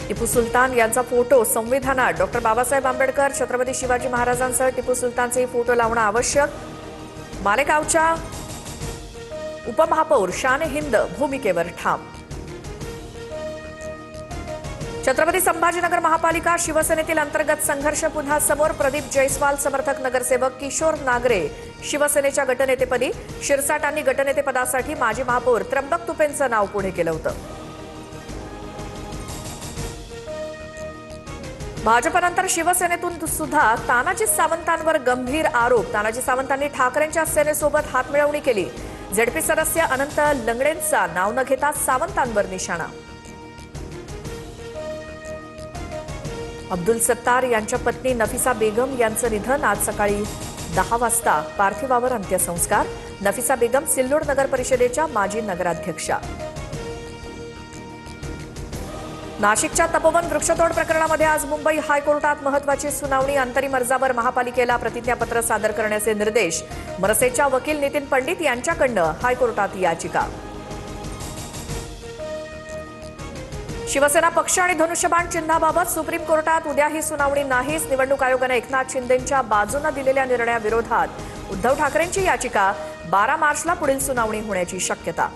टिपू सुलतान यांचा फोटो संविधानात doctor Babasaheb Ambedkar, Chhatrapati Shivaji महाराजांसह Tipu सुलतानचे photo लावणं आवश्यक. मालेगावच्या उपमहापौर शान हिंद भूमिकेवर ठाम. छत्रपती संभाजीनगर महापालिका शिवसेनेतील अंतर्गत संघर्ष पुन्हा समोर. प्रदीप जयस्वाल समर्थक नगरसेवक किशोर नागरे शिवसेनेच्या गटनेतेपदी. शिरसाटांनी गटनेतेपदासाठी माजी महापौर त्र्यंबक तुपेंचं नाव पुढे केलं होतं. भाजपनंतर शिवसेनेतून सुद्धा तानाजी सावंतांवर गंभीर आरोप. तानाजी सावंतांनी ठाकरेंच्या सेनेसोबत हातमिळवणी केली. झेडपी सदस्य अनंत लंगडेंचा नाव न घेता सावंतांवर निशाणा. अब्दुल सत्तार यांच्या पत्नी नफिसा बेगम यांचं निधन. आज सकाळी 10 वाजता पार्थिवावर अंत्यसंस्कार. नफिसा बेगम सिल्लोड नगर परिषदेच्या माजी नगराध्यक्षा. नाशिकच्या तपोवन वृक्षतोड प्रकरणामध्ये आज मुंबई हायकोर्टात महत्त्वाची सुनावणी. अंतरिम अर्जावर महापालिकेला प्रतिज्ञापत्र सादर करण्याचे निर्देश. मनसेच्या वकील नितीन पंडित यांच्याकडनं हायकोर्टात याचिका. शिवसेना पक्ष आणि धनुष्यबाण चिन्हाबाबत सुप्रीम कोर्टात उद्याही सुनावणी नाहीच. निवडणूक आयोगानं एकनाथ शिंदेंच्या बाजूने दिलेल्या निर्णयाविरोधात उद्धव ठाकरेंची याचिका. 12 मार्चला पुढील सुनावणी होण्याची शक्यता.